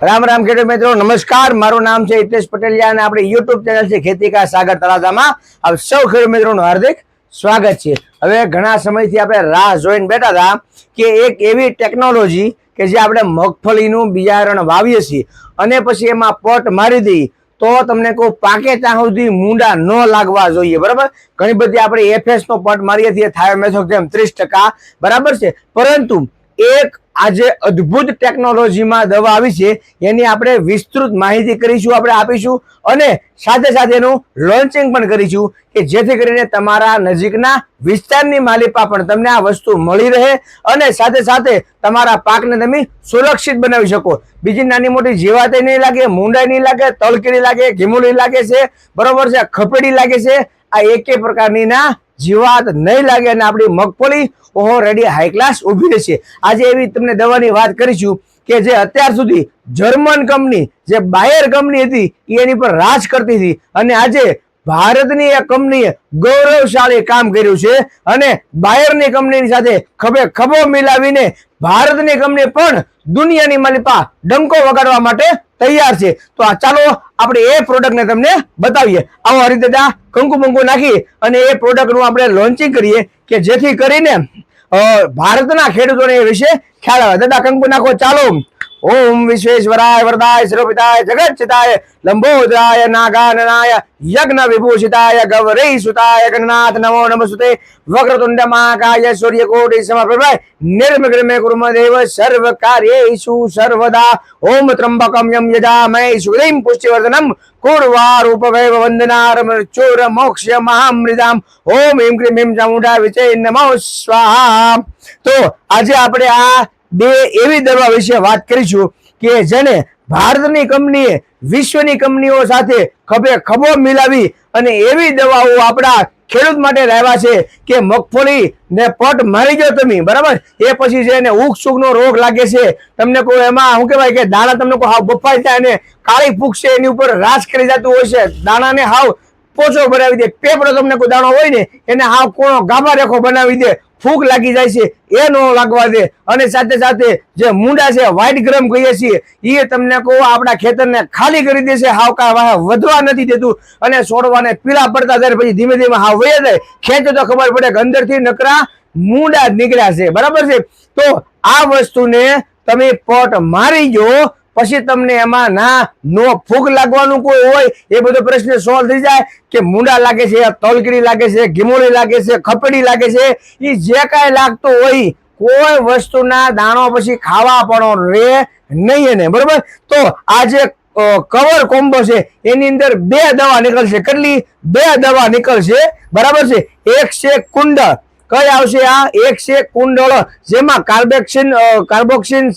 राम राम खेडूत मित्रों, नमस्कार। मारू नाम है हितेश पटेलिया અને આપણે YouTube ચેનલ છે ખેતી કા સાગર તળાજામાં આપ સૌ ખેડૂત મિત્રોનું હાર્દિક સ્વાગત છે। હવે ઘણા સમયથી આપણે રાહ જોઈને બેઠા હતા કે એક એવી ટેકનોલોજી કે જે આપણે મગફળીનું બિયારણ વાવીએ છીએ અને પછી એમાં પટ મારી દઈએ તો તમને કોઈ પાકે ત્યાં સુધી મૂંડા ન લાગવા જોઈએ, બરાબર। ઘણી બધી આપણે એફએસ નો પટ મારીએ છીએ થાયોમેથોક્સેમ 30%, બરાબર છે। પરંતુ એક આજે અદ્ભુત ટેકનોલોજીમાં દવા આવી છે, એની આપણે વિસ્તૃત માહિતી કરીશું, આપણે આપીશું અને સાથે સાથે એનું લોન્ચિંગ પણ કરીશું કે જેથી કરીને તમારા નજીકના વિસ્તારની માલિપા પણ તમને આ વસ્તુ મળી રહે અને સાથે સાથે તમારા પાકને તમે સુરક્ષિત બનાવી શકો। બીજી નાની મોટી જીવાત નહીં લાગે, મૂંડાઈ નહીં લાગે, તલકીડી લાગે, ઘીમુલી લાગે છે, બરોબર છે, ખપેડી લાગે છે, આ એકે પ્રકારની ના જીવાત નહીં લાગે અને આપણી મગફળી ઓલરેડી હાઈ ક્લાસ ઉભી રહેશે। આજે એવી તમને દવાની વાત કરીશું કે જે અત્યાર સુધી જર્મન કંપની, જે બાયર કંપની હતી, એની પર રાજ કરતી હતી અને આજે ભારતની એક કંપનીએ ગૌરવશાળી કામ કર્યું છે અને બાયરની કંપનીની સાથે ખભે ખભો મિલાવીને ભારતની કંપની પણ દુનિયાની માલિપા ડંકો વગાડવા માટે તૈયાર છે। તો આ ચાલો આપણે એ પ્રોડક્ટને તમને બતાવીએ। આવો હરિદાદા કંકુ બંકુ નાખી અને એ પ્રોડક્ટનું આપણે લોન્ચિંગ કરીએ કે જેથી કરીને ભારતના ખેડૂતોને એ વિશે ખ્યાલ આવે। દાદા કંકુ નાખો, ચાલો। ओम विश्वेश्वराय वरदाय सर्वपिताय जगच्चिताय लंबोदराय नागाननाय यज्ञ विभूषिताय गौरी सुताय गणनाथ नमो नमस्ते वक्रतुंड महाकाय सूर्यकोटि समप्रभ निर्विघ्नं कुरु देव सर्व कार्येषु सर्वदा। ओम त्र्यंबकं यं यजामहे सुगंधिं पुष्टिवर्धनं कुर्वारुपमेव वन्दनारं चोर मोक्ष महामृदाम। ओम ह्रीं क्लीं ह्रीं चामुंडा विचे नमो स्वाहा। तो आज આપણે આ બે એવી દવા વિશે વાત કરીશું કે જેને ભારતની કંપનીએ વિશ્વની કંપનીઓ સાથે ખભે ખભો મિલાવી અને એવી દવાઓ આપણા ખેડૂત માટે લાવ્યા છે કે મગફળી ને પટ મારી ગયો તમે, બરાબર, એ પછી છે એને ઉગસુગ નો રોગ લાગે છે, તમને કોઈ એમાં શું કહેવાય કે દાણા તમને કોઈ હાવ બફાઈ જાય અને કાળી ફૂગ છે એની ઉપર રાજ કરી જતું હોય છે, દાણાને હાવ પોચો બનાવી દે, પેપડો તમને કોઈ દાણો હોય ને એને હાવ કોણો ગાભા રેખો બનાવી દે, ફૂગ લાગી જાય છે, એ ન લાગવા દે અને સાથે સાથે જે મૂંડા છે વ્હાઈટ ગ્રમ કહીએ છીએ એ તમને કહો આપણા ખેતરને ખાલી કરી દેશે, હાવ કા વધવા નથી દેતું અને છોડવાને પીળા પડતા જાય પછી ધીમે ધીમે હાવ વહી જાય, ખેંચો તો ખબર પડે કે અંદરથી નકરા મૂંડા જ નીકળ્યા છે, બરાબર છે। તો આ વસ્તુને તમે પટ મારી ગયો પછી તમને એમાં ના નો ફૂગ લાગવાનું કોઈ હોય એ બધો પ્રશ્ન સોલ્વ થઈ જાય કે મૂંડા લાગે છે, તલકીડી લાગે છે, ઘીમોળી લાગે છે, ખપેડી લાગે છે, એ જે કાંઈ લાગતું હોય કોઈ વસ્તુના દાણો પછી ખાવા પણ રે નહીં એને, બરોબર। તો આ જે કવર કોમ્બો છે એની અંદર બે દવા નીકળશે, કેટલી? બે દવા નીકળશે, બરાબર છે। એક છે કુંડળ, કઈ આવશે આ? એક છે કુંડળ, જેમાં કાર્બોક્સિન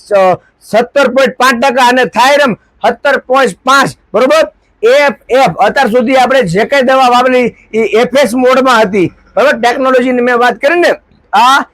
17.5% અને થાયરમ 17.5%, બરોબર। એફ અત્યાર સુધી આપણે જે કઈ દવા વાપરી એ એફએસ મોડમાં હતી, બરાબર, ટેકનોલોજીની મેં વાત કરી ને, આ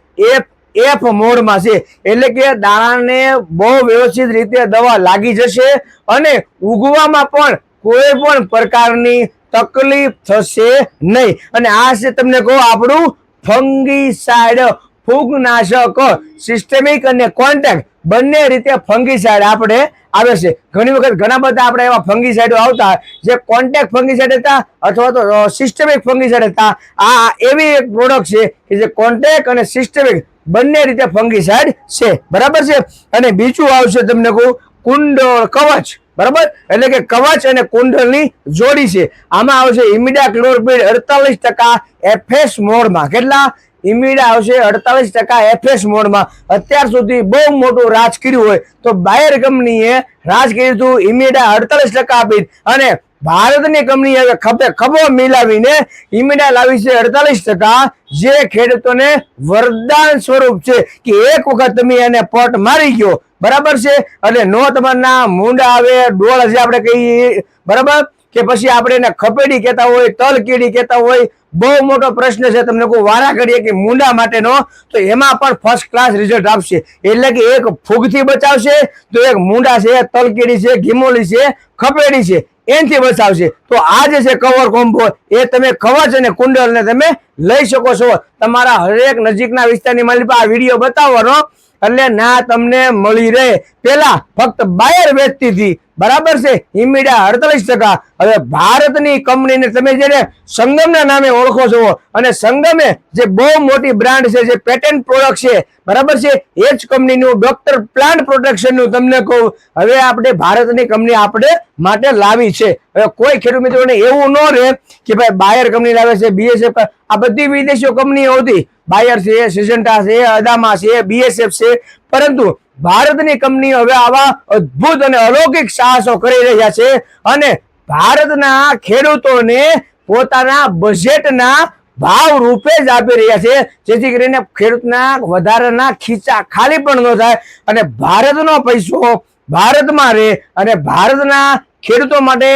એફ મોડમાં છે એટલે કે દાણાને બહુ વ્યવસ્થિત રીતે દવા લાગી જશે અને ઉગવામાં પણ કોઈ પણ પ્રકારની તકલીફ થશે નહીં અને આ છે તમને કહો આપણું ફંગીસાઇડ, ફૂગનાશક, સિસ્ટેમિક અને કોન્ટેક્ટ બંને રીતે ફંગીસાઇડ આપણે આવે છે। ઘણી વખત ઘણા બધા આપણે એવા ફંગીસાઇડો આવતા જે કોન્ટેક્ટ ફંગીસાઇડ હતા અથવા તો સિસ્ટેમિક ફંગીસાઇડ હતા। આ એવી એક પ્રોડક્ટ છે કે જે કોન્ટેક્ટ અને સિસ્ટેમિક બંને રીતે ફંગીસાઇડ છે, બરાબર છે। અને બીજું આવશે તમને કહું કુંડળ કવચ, બરાબર, એટલે કે કવચ અને કુંડળની જોડી છે। આમાં આવશે ઇમિડાક્લોપ્રિડ 48% એફએસ મોડમાં, કેટલા? ઇમિડા આવશે 48% એફએસ મોડમાં। અત્યાર સુધી બહુ મોટું રાજ કર્યું હોય તો બાયર કંપનીએ રાજ કર્યું હતું, ઇમિડા 48% આપી અને ભારતની કંપની હવે ખભે ખભો મિલાવીને ઇમિડા લાવી છે 48%, જે ખેડૂતોને વરદાન સ્વરૂપ છે કે એક વખત તમે એને પટ મારી ગયો, બરાબર છે, એટલે નો તમારના મૂંડા આવે, ડોળ જે આપણે કહીએ, બરાબર, કે પછી આપણે એને ખપેડી કહેતા હોય, તલકીડી કહેતા હોય, બહુ મોટો પ્રશ્ન છે તમને કોઈ વારા કરીએ કે મૂંડા માટેનો, તો એમાં પણ ફર્સ્ટ ક્લાસ રિઝલ્ટ આપશે। એટલે કે એક ફૂગથી બચાવશે તો એક મૂંડા છે, તલકીડી છે, ઘીમોલી છે, ખપેડી છે, એનાથી બચાવશે। તો આ જે છે કવર કોમ્બો એ તમે કવચ અને કુંડળને તમે લઈ શકો છો। તમારા હરેક નજીકના વિસ્તારની માલિક આ વિડીયો બતાવવાનો એટલે ના તમને મળી રહે. પેલા ફક્ત બાયર વેચતી હતી, બરાબર છે, ઇમિડા 48%. હવે ભારતની કંપનીને તમે જેને સંગમના નામે ઓળખો છો, અને સંગમે જે બહુ મોટી બ્રાન્ડ છે, જે પેટન્ટ પ્રોડક્ટ છે, બરાબર છે, એ જ કંપનીનું ડોક્ટર પ્લાન્ટ પ્રોટેક્શનનું તમને કહું, હવે આપણે ભારતની કંપની આપણે માટે લાવી છે. હવે કોઈ ખેડૂત મિત્રોને એવું ન રહે કે ભાઈ બાયર કંપની લાવે છે, BSF, આ બધી વિદેશીઓ કંપનીઓ હતી, બાયર છે, સિજન્ટા છે, અદામા છે, BSF છે, પરંતુ ભારતની કંપનીઓ હવે આવા અદ્ભુત અને અલૌકિક સાહસો કરી રહ્યા છે અને ભારતના ખેડૂતોને પોતાના બજેટના ભાવ રૂપે જ આપી રહ્યા છે, જેથી કરીને ખેડૂતના વધારાના ખીચા ખાલી પણ ન થાય અને ભારતનો પૈસો ભારતમાં રહે અને ભારતના ખેડૂતો માટે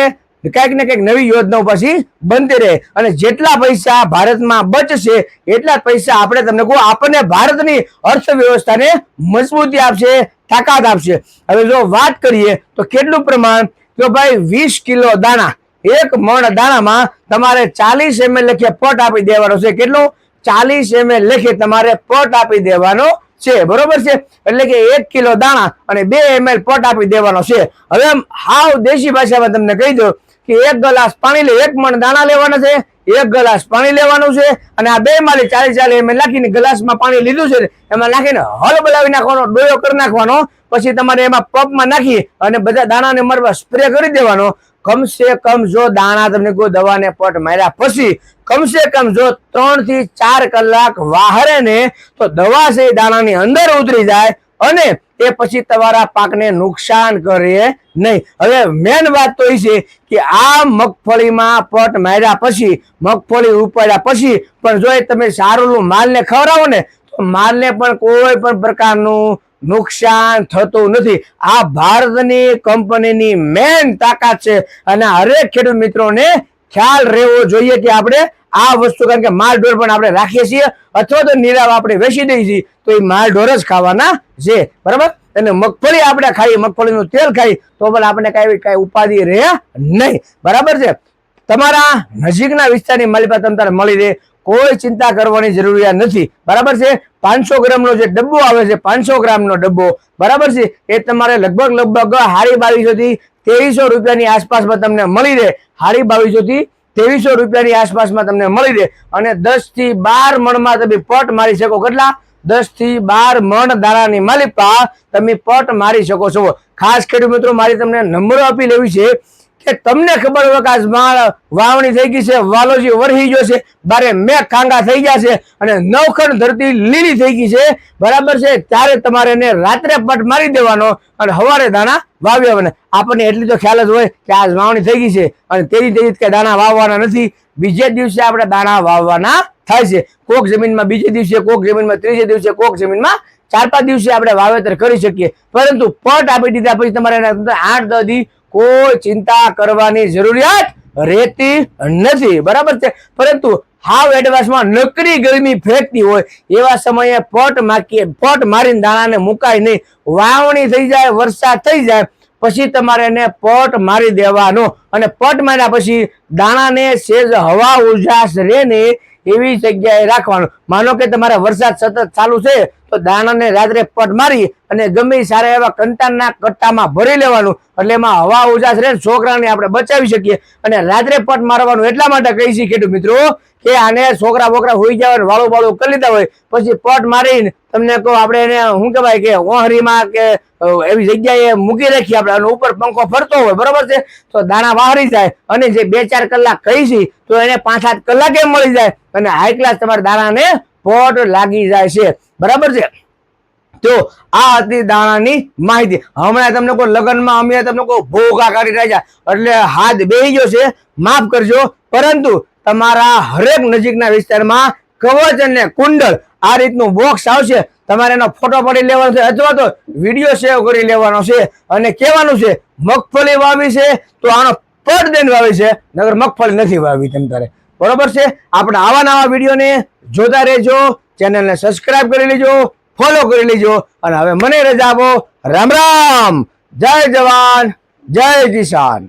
કંઈક ને કંઈક નવી યોજનાઓ પછી બનતી રહે અને જેટલા પૈસા ભારતમાં બચશે એટલા પૈસા આપણે તમને કહું આપણને ભારતની અર્થવ્યવસ્થાને મજબૂતી આપશે, તાકાત આપશે. હવે જો વાત કરીએ તો કેટલું પ્રમાણ, તો ભાઈ 20 કિલો દાણા, એક મણ દાણામાં તમારે 40 ml લેખે પટ આપી દેવાનો છે. કેટલું? 40 ml લેખે તમારે પટ આપી દેવાનો છે, બરોબર છે. એટલે કે 1 કિલો દાણા અને 2 ml પટ આપી દેવાનો છે. હવે હાવ દેશી ભાષામાં તમને કહી દો કે 1 ગ્લાસ પાણી લે, 1 મણ દાણા લેવાના છે, 1 ગ્લાસ પાણી લેવાનું છે અને આ બે માંથી 40 ml નાખીને ગ્લાસમાં પાણી લીધું છે, એમાં નાખીને હળ બોલાવી નાખવાનો, ડોયો કરી નાખવાનો. પછી તમારે એમાં પંપમાં નાખી અને બધા દાણાને મરવા સ્પ્રે કરી દેવાનો. કમસે કમ જો દાણા તમને કોઈ દવાને પટ માર્યા પછી કમસે કમ જો 3 થી 4 કલાક વાહરે ને તો દવા છે દાણાની અંદર ઉતરી જાય અને એ પછી તમારા પાકને નુકસાન કરે નહીં. હવે મેન વાત તો એ છે કે આ મગફળીમાં પટ માર્યા પછી, મગફળી ઉપાડ્યા પછી પણ જો તમે સારું માલને ખવડાવો ને તો માલને પણ કોઈ પણ પ્રકારનું નુકસાન થતું નથી. આ ભારતની કંપનીની મેન તાકાત છે અને હરેક ખેડૂત મિત્રોને ખ્યાલ રહેવો જોઈએ કે આપણે આ વસ્તુ, કારણ કે માલ ઢોર પણ આપણે રાખીએ છીએ અથવા તો નીરાવ આપણે વેચી દઈએ છીએ તો એ માલ ઢોર જ ખાવાના છે, બરાબર. અને મગફળી આપણે ખાઈએ, મગફળીનું તેલ ખાઈ તો પણ આપણે કઈ ઉપાધિ રહે નહીં, બરાબર છે. તમારા નજીકના વિસ્તારની માલિકા તમને મળી રહે, કોઈ ચિંતા કરવાની જરૂરિયાત નથી, બરાબર છે. 500 ગ્રામનો જે ડબ્બો આવે છે, 500 ગ્રામનો ડબ્બો, બરાબર છે, એ તમારે લગભગ હાડી 2200 થી 2300 રૂપિયાની આસપાસમાં તમને મળી રહે. હાડી 2200 થી 2300 રૂપિયાની આસપાસમાં તમને મળી રહે અને 10 થી 12 મણમાં તમે પટ મારી શકો. કેટલા? 10 થી 12 મણ દાણાની માલિકા તમે પટ મારી શકો છો. ખાસ ખેડૂત મિત્રો, મારી તમને નમ્ર અપીલ એવી છે કે તમને ખબર હોય કે આજ વાવણી થઈ ગઈ છે, વાલોજી વરહી ગયો છે, બારે મેઘ ખાંગા થઈ ગયા છે અને નવખંડ ધરતી લીલી થઈ ગઈ છે, બરાબર છે, ત્યારે તમારે એને રાત્રે પટ મારી દેવાનો અને સવારે દાણા વાવી આવવાના. આપણને એટલી તો ખ્યાલ જ હોય કે આજ વાવણી થઈ ગઈ છે અને તેરી કે દાણા વાવવાના નથી, બીજે દિવસે આપણે દાણા વાવવાના થાય છે. કોક જમીનમાં બીજે દિવસે, કોક જમીનમાં ત્રીજે દિવસે, કોક જમીનમાં 4-5 દિવસે આપણે વાવેતર કરી શકીએ, પરંતુ પટ આપી દીધા પછી તમારે 8-10 દી કોઈ ચિંતા કરવાની જરૂરિયાત રહેતી નથી, બરાબર છે. પરંતુ હાવ એડવાન્સમાં નકરી ગરમી ફેંકતી હોય એવા સમયે પટ મારીને દાણાને મુકાય નહીં. વાવણી થઈ જાય, વરસાદ થઈ જાય પછી તમારે એને પટ મારી દેવાનો અને પટ માર્યા પછી દાણાને સેજ હવા ઉજાસ રહે ને એવી જગ્યાએ રાખવાનું. માનો કે તમારે વરસાદ સતત ચાલુ છે તો દાણાને રાત્રે પટ મારી અને ગમે સારા એવા કંટાના કટ્ટામાં ભરી લેવાનું, એટલે એમાં હવા ઉજાસ રહે, છોકરાને આપણે બચાવી શકીએ. અને રાત્રે પટ મારવાનું એટલા માટે કહી છીએ ખેડૂત મિત્રો કે આને છોકરા બોકરા હોઈ જાય, વાળું કરી લીધા હોય પછી પટ મારીને તમને કહો આપણે એને શું કહેવાય કે ઓહરીમાં કે એવી જગ્યાએ મૂકી રાખીએ આપણે અને ઉપર પંખો ફરતો હોય, બરોબર છે, તો દાણા વાહરી જાય અને જે 2-4 કલાક કહી છે તો એને 5-7 કલાકે મળી જાય અને હાઈ ક્લાસ તમારા દાણાને પટ લાગી જાય છે, બરાબર છે. તો આ હતી દાણાની માહિતી. હમણાં તમને કોઈ લગ્નમાં અમે તમને કોઈ ભોગા કાઢી રહ્યા એટલે હાથ બેહી ગયો છે, માફ કરજો, પરંતુ તમારા હરેક નજીકના વિસ્તારમાં કવચ અને કુંડળ આ રીતનું બોક્સ આવશે, તમારે એનો ફોટો પડી લેવાનો છે અથવા તો વિડીયો સેવ કરી લેવાનો છે અને કહેવાનું છે મગફળી વાવી છે તો આનો પટ દઈને વાવી છે, નગર મગફળી નથી વાવી તેમ તારે, બરોબર છે. આપણે આવા નવા વિડીયોને જોતા રહેજો, ચેનલને સબસ્ક્રાઇબ કરી લેજો, ફોલો કરી લેજો અને હવે મને રજા આપો. રામ રામ, જય જવાન, જય કિસાન.